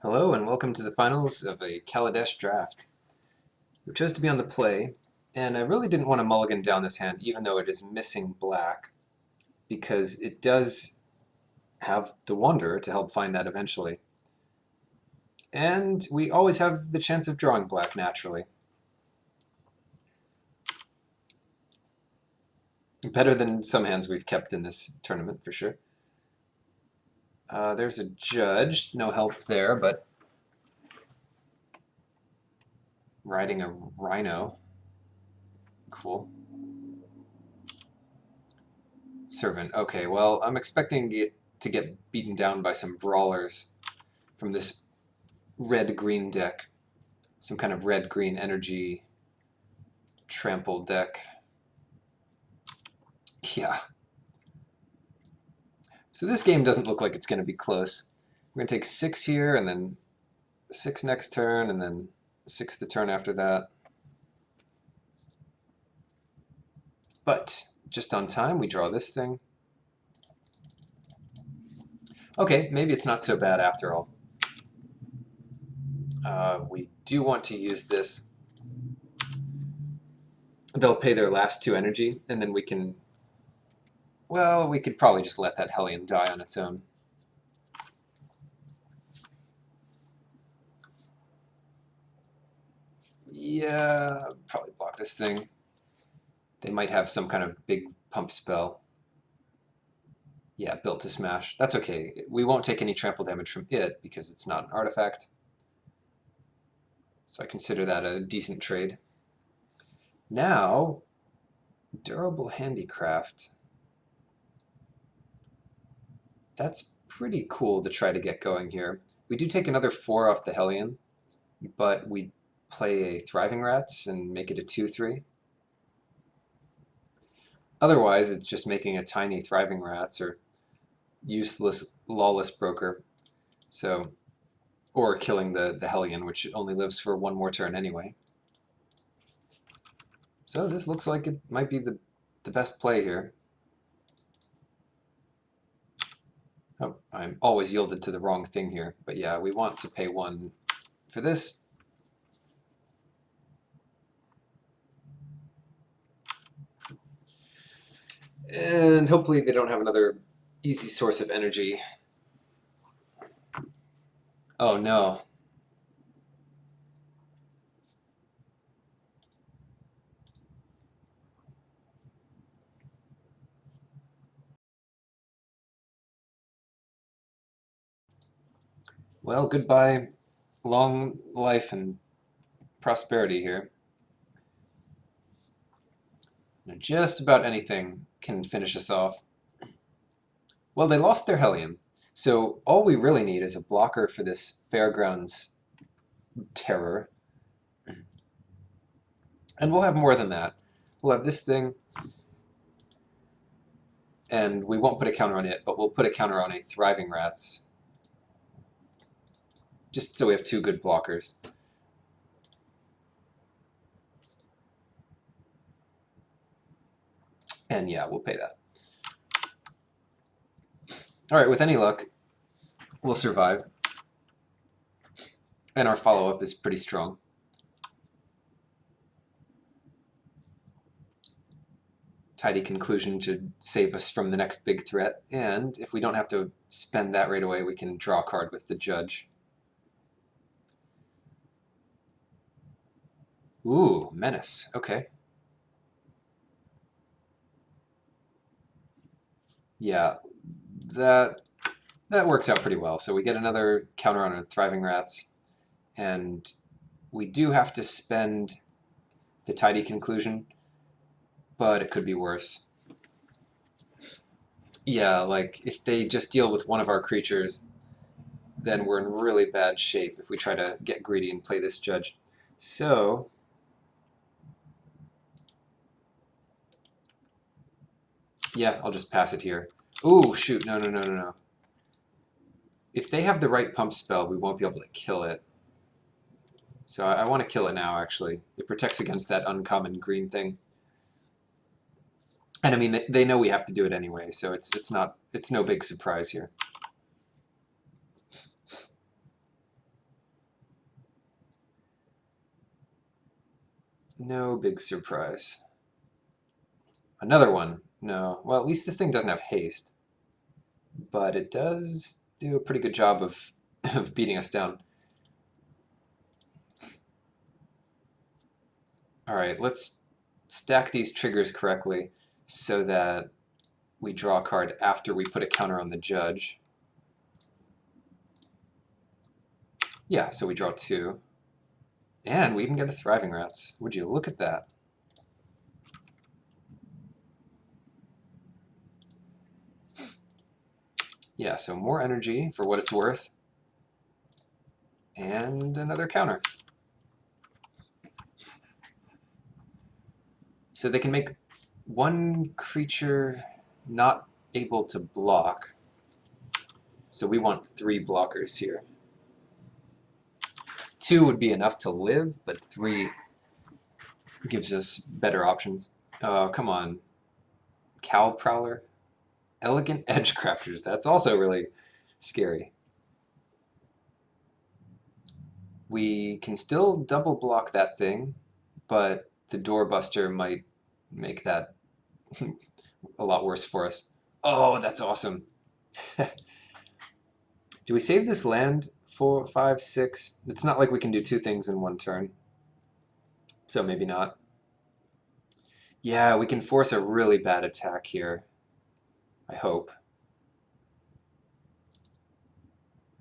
Hello and welcome to the finals of a Kaladesh draft. We chose to be on the play, and I really didn't want to mulligan down this hand even though it is missing black, because it does have the Wanderer to help find that eventually. And we always have the chance of drawing black naturally. Better than some hands we've kept in this tournament for sure. There's a judge, no help there, but riding a rhino. Cool. Servant. Okay, well, I'm expecting it to get beaten down by some brawlers from this red-green deck. Some kind of red-green energy trample deck. Yeah. So this game doesn't look like it's going to be close. We're going to take 6 here, and then 6 next turn, and then 6 the turn after that. But just on time, we draw this thing. Okay, maybe it's not so bad after all. We do want to use this. They'll pay their last 2 energy, and then we can... Well, we could probably just let that Hellion die on its own. Yeah, probably block this thing. They might have some kind of big pump spell. Yeah, built to smash. That's okay. We won't take any trample damage from it because it's not an artifact. So I consider that a decent trade. Now, durable handicraft. That's pretty cool to try to get going here. We do take another 4 off the Hellion, but we play a Thriving Rats and make it a 2/3. Otherwise, it's just making a tiny Thriving Rats or useless Lawless Broker. So, or killing the Hellion, which only lives for 1 more turn anyway. So this looks like it might be the best play here. Oh, I'm always yielded to the wrong thing here. But yeah, we want to pay 1 for this. And hopefully they don't have another easy source of energy. Oh no. Well, goodbye, long life and prosperity here. Just about anything can finish us off. Well, they lost their Hellion, so all we really need is a blocker for this Fairgrounds terror. And we'll have more than that. We'll have this thing, and we won't put a counter on it, but we'll put a counter on a Thriving Rats. Just so we have 2 good blockers. And yeah, we'll pay that. Alright, with any luck, we'll survive. And our follow-up is pretty strong. Tidy Conclusion should save us from the next big threat, and if we don't have to spend that right away, we can draw a card with the Judge. Ooh, Menace. Okay. Yeah, that works out pretty well. So we get another counter on our Thriving Rats, and we do have to spend the Tidy Conclusion, but it could be worse. Yeah, like, if they just deal with one of our creatures, then we're in really bad shape if we try to get greedy and play this Judge. So... yeah, I'll just pass it here. Ooh, shoot, no. If they have the right pump spell, we won't be able to kill it. So I want to kill it now, actually. It protects against that uncommon green thing. And I mean, they know we have to do it anyway, so it's no big surprise here. No big surprise. Another one. No. Well, at least this thing doesn't have haste. But it does do a pretty good job of, of beating us down. Alright, let's stack these triggers correctly so that we draw a card after we put a counter on the judge. Yeah, so we draw 2. And we even get a Thriving Rats. Would you look at that? Yeah, so more energy for what it's worth. And another counter. So they can make one creature not able to block. So we want 3 blockers here. 2 would be enough to live, but 3 gives us better options. Oh, come on. Cowl Prowler? Elegant Edge Crafters. That's also really scary. We can still double block that thing, but the Doorbuster might make that a lot worse for us. Oh, that's awesome. Do we save this land? 4, 5, 6? It's not like we can do 2 things in one turn. So maybe not. Yeah, we can force a really bad attack here. I hope.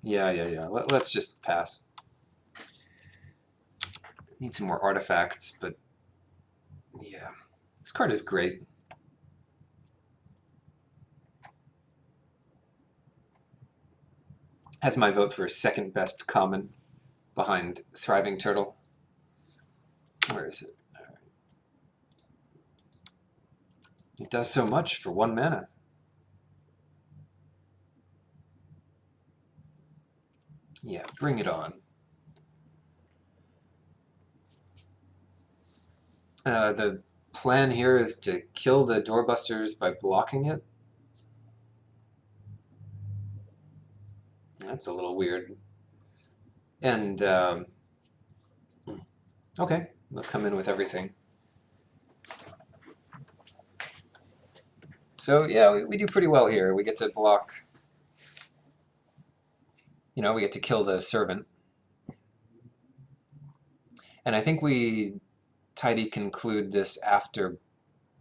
Yeah. Let's just pass. Need some more artifacts, but yeah. This card is great. Has my vote for second best common behind Thriving Turtle. Where is it? All right. It does so much for 1 mana. Yeah, bring it on. The plan here is to kill the Doorbusters by blocking it. That's a little weird. And, okay, they'll come in with everything. So, yeah, we do pretty well here. We get to block, you know, we get to kill the servant. And I think we tidy conclude this after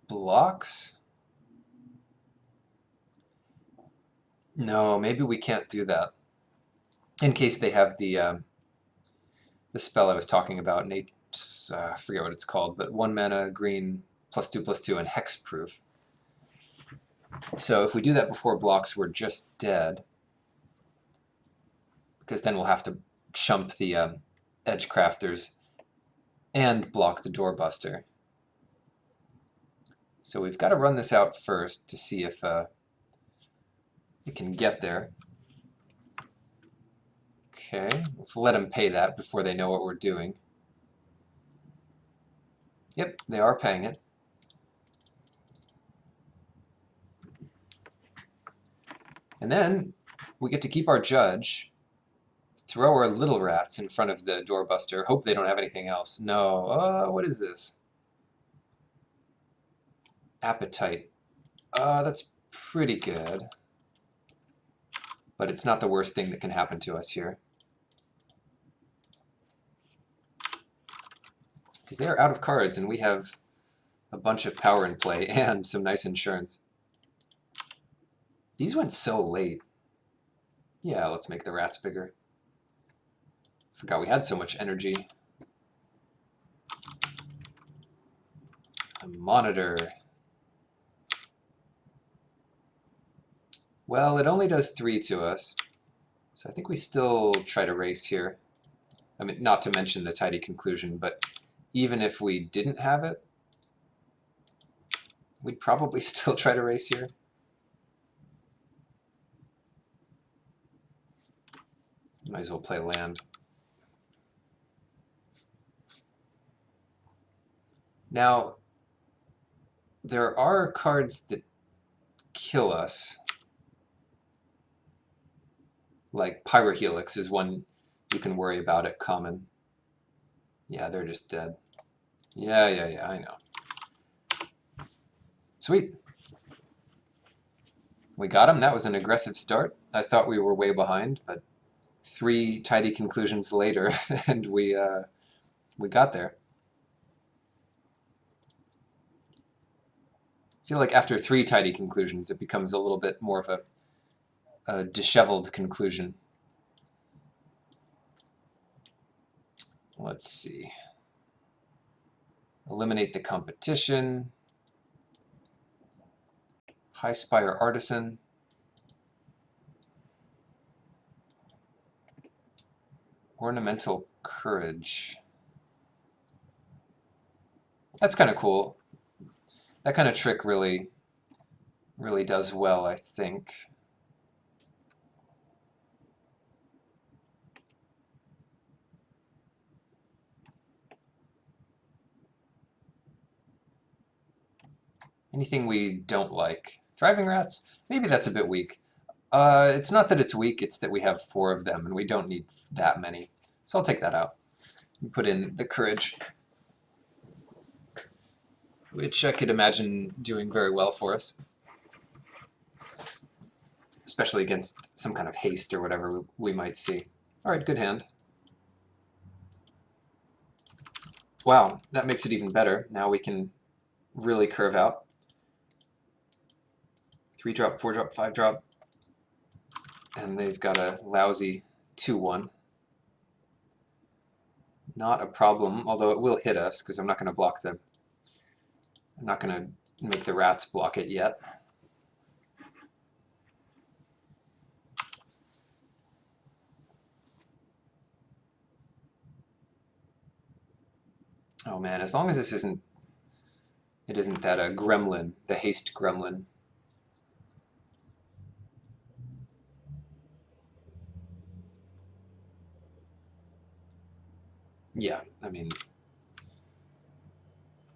blocks? No, maybe we can't do that. In case they have the spell I was talking about, I forget what it's called, but 1 mana, green, +2/+2, and hexproof. So if we do that before blocks, we're just dead. Because then we'll have to chump the Edge Crafters and block the Doorbuster. So we've got to run this out first to see if we can get there. Okay, let's let them pay that before they know what we're doing. Yep, they are paying it. And then we get to keep our judge, throw our little rats in front of the Doorbuster, hope they don't have anything else. No, what is this? Appetite. That's pretty good. But it's not the worst thing that can happen to us here. Because they are out of cards and we have a bunch of power in play and some nice insurance. These went so late. Yeah, let's make the rats bigger. Forgot we had so much energy. A monitor. Well, it only does 3 to us, so I think we still try to race here. I mean, not to mention the tidy conclusion, but even if we didn't have it, we'd probably still try to race here. Might as well play land. Now, there are cards that kill us. Like Pyrohelix is one you can worry about at common. Yeah, they're just dead. Yeah, I know. Sweet. We got him. That was an aggressive start. I thought we were way behind, but 3 tidy conclusions later, and we got there. I feel like after 3 tidy conclusions, it becomes a little bit more of a disheveled conclusion. Let's see. Eliminate the competition. High Spire Artisan. Ornamental Courage. That's kind of cool. That kind of trick really does well, I think. Anything we don't like? Thriving Rats? Maybe that's a bit weak. It's not that it's weak, it's that we have 4 of them, and we don't need that many. So I'll take that out. Put in the Courage, which I could imagine doing very well for us. Especially against some kind of haste or whatever we might see. Alright, good hand. Wow, that makes it even better. Now we can really curve out. 3-drop, 4-drop, 5-drop. And they've got a lousy 2-1. Not a problem, although it will hit us, because I'm not going to block them. I'm not going to make the rats block it yet. Oh man, as long as this isn't... It isn't that gremlin, the haste gremlin. Yeah, I mean,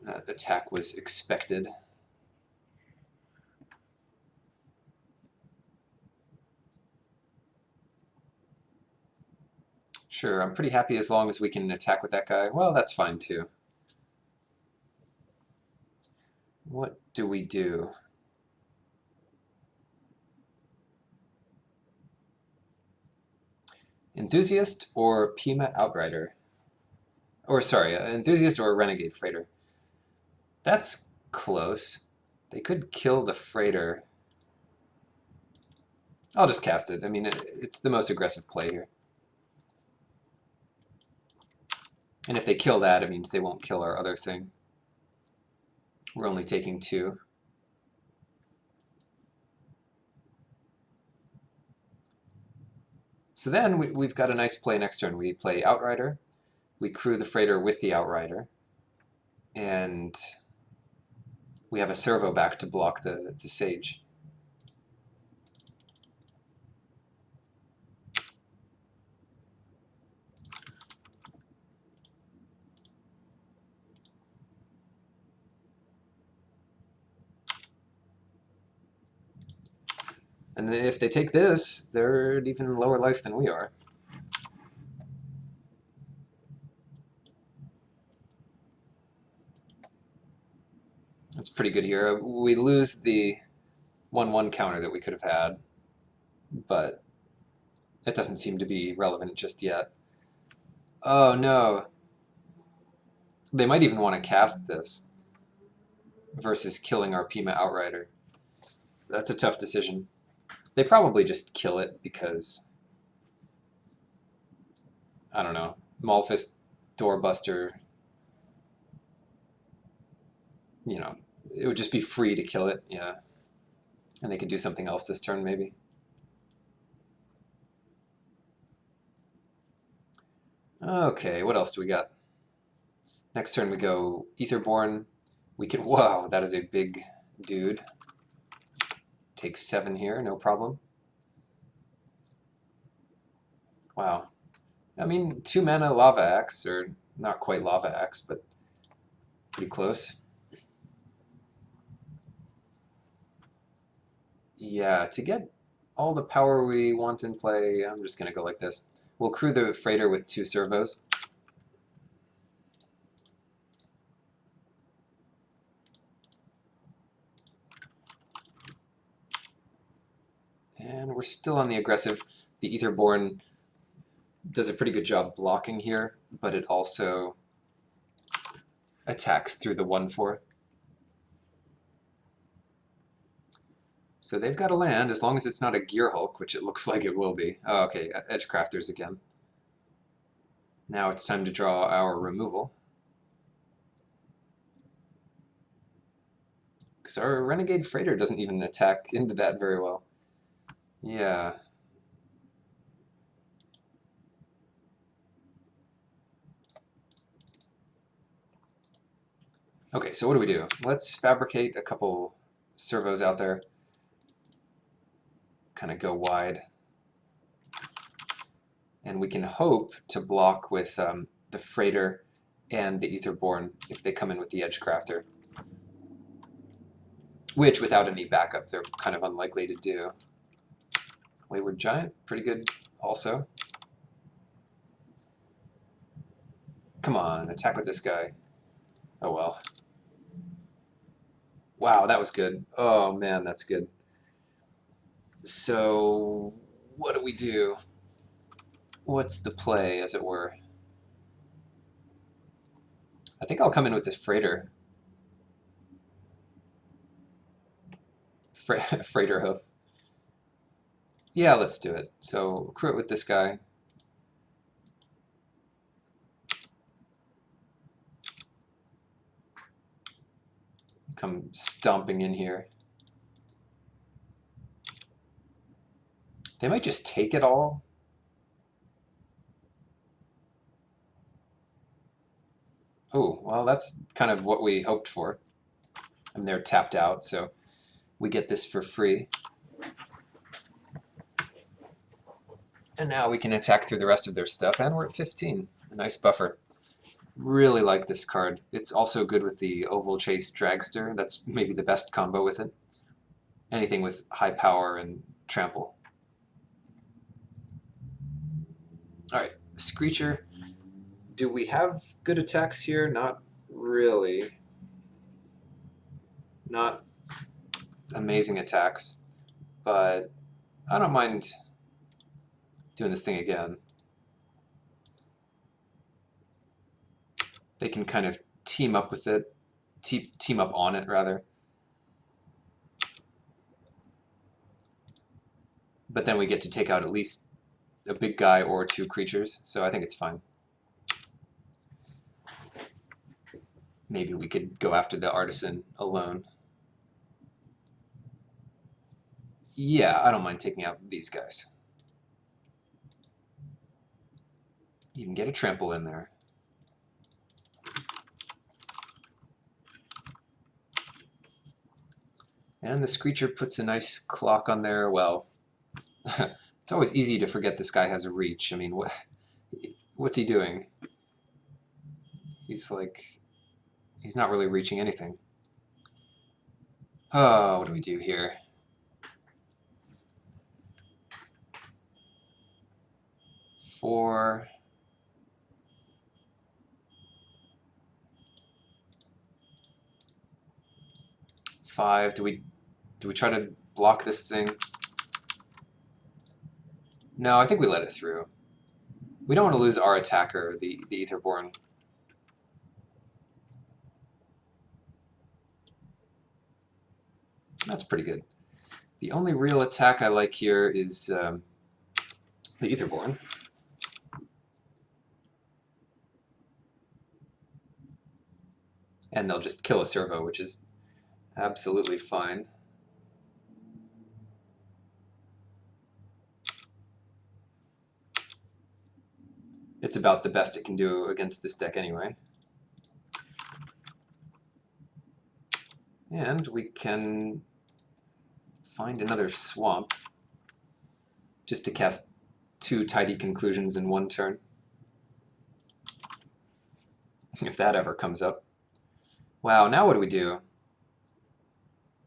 that attack was expected. Sure, I'm pretty happy as long as we can attack with that guy. Well, that's fine too. What do we do? Enthusiast or Pima Outrider? Or sorry, Enthusiast or Renegade Freighter? That's close. They could kill the Freighter. I'll just cast it. I mean, it's the most aggressive play here. And if they kill that, it means they won't kill our other thing. We're only taking 2. So then we've got a nice play next turn. We play Outrider. We crew the Freighter with the Outrider. And we have a servo back to block the Sage. And if they take this, they're at even lower life than we are. That's pretty good here. We lose the 1-1 counter that we could have had, but it doesn't seem to be relevant just yet. Oh no. They might even want to cast this versus killing our Pima Outrider. That's a tough decision. They probably just kill it because, I don't know, Malphus, Doorbuster, you know, it would just be free to kill it, yeah. And they could do something else this turn, maybe. Okay, what else do we got? Next turn we go Etherborn. We can, whoa, that is a big dude. Take 7 here, no problem. Wow. I mean, 2 mana Lava Axe, or not quite Lava Axe, but pretty close. Yeah, to get all the power we want in play, I'm just going to go like this. We'll crew the Freighter with 2 servos. still on the aggressive. The Etherborn does a pretty good job blocking here, but it also attacks through the 1/4. So they've got to land, as long as it's not a Gear Hulk, which it looks like it will be. Oh, okay, Edge Crafters again. Now it's time to draw our removal. Because our Renegade Freighter doesn't even attack into that very well. Yeah. Okay, so what do we do? Let's fabricate a couple servos out there. Kind of go wide. And we can hope to block with the Freighter and the Etherborn if they come in with the Edge Crafter. Which, without any backup, they're kind of unlikely to do. Wayward Giant, pretty good also. Come on, attack with this guy. Oh well. Wow, that was good. Oh man, that's good. So, what do we do? What's the play, as it were? I think I'll come in with this Freighter. Freighter hoof. Yeah, let's do it. So, crew it with this guy. Come stomping in here. They might just take it all. Oh, well, that's kind of what we hoped for. And they're tapped out, so we get this for free. And now we can attack through the rest of their stuff, and we're at 15. A nice buffer. Really like this card. It's also good with the Oval Chase Dragster. That's maybe the best combo with it. Anything with high power and trample. Alright, Screecher. Do we have good attacks here? Not really. Not amazing attacks, but I don't mind doing this thing again. They can kind of team up with it, team up on it, rather. But then we get to take out at least a big guy or 2 creatures, so I think it's fine. Maybe we could go after the Artisan alone. Yeah, I don't mind taking out these guys. You can get a trample in there. And the Screecher puts a nice clock on there. Well, it's always easy to forget this guy has a reach. I mean, what's he doing? He's not really reaching anything. Oh, what do we do here? Four. Five. Do we try to block this thing? No, I think we let it through. We don't want to lose our attacker, the Etherborn. That's pretty good. The only real attack I like here is the Etherborn. And they'll just kill a servo, which is absolutely fine. It's about the best it can do against this deck anyway. And we can find another swamp just to cast 2 tidy conclusions in 1 turn. If that ever comes up. Wow, now what do we do?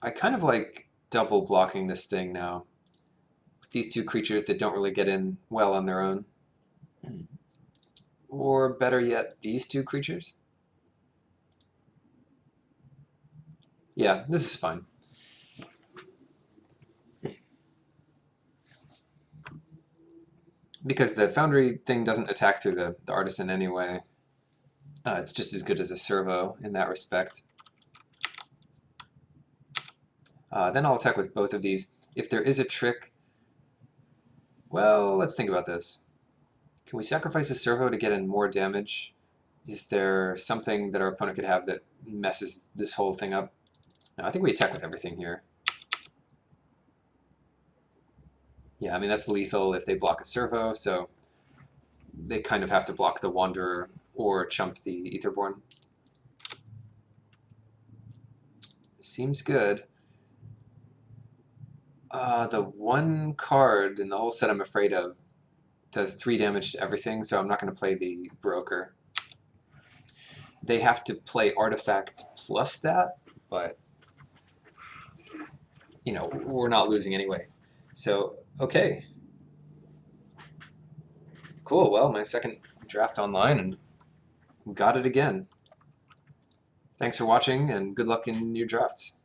I kind of like double blocking this thing now. These 2 creatures that don't really get in well on their own. Or better yet, these 2 creatures? Yeah, this is fine. because the Foundry thing doesn't attack through the Artisan anyway. It's just as good as a servo in that respect. Then I'll attack with both of these. If there is a trick, well, let's think about this. Can we sacrifice a servo to get in more damage? Is there something that our opponent could have that messes this whole thing up? No, I think we attack with everything here. Yeah, I mean, that's lethal if they block a servo, so they kind of have to block the Wanderer or chump the Aetherborn. Seems good. The one card in the whole set I'm afraid of does 3 damage to everything, so I'm not going to play the Broker. They have to play Artifact plus that, but, you know, we're not losing anyway. So, okay. Cool, well, my second draft online, and we got it again. Thanks for watching, and good luck in your drafts.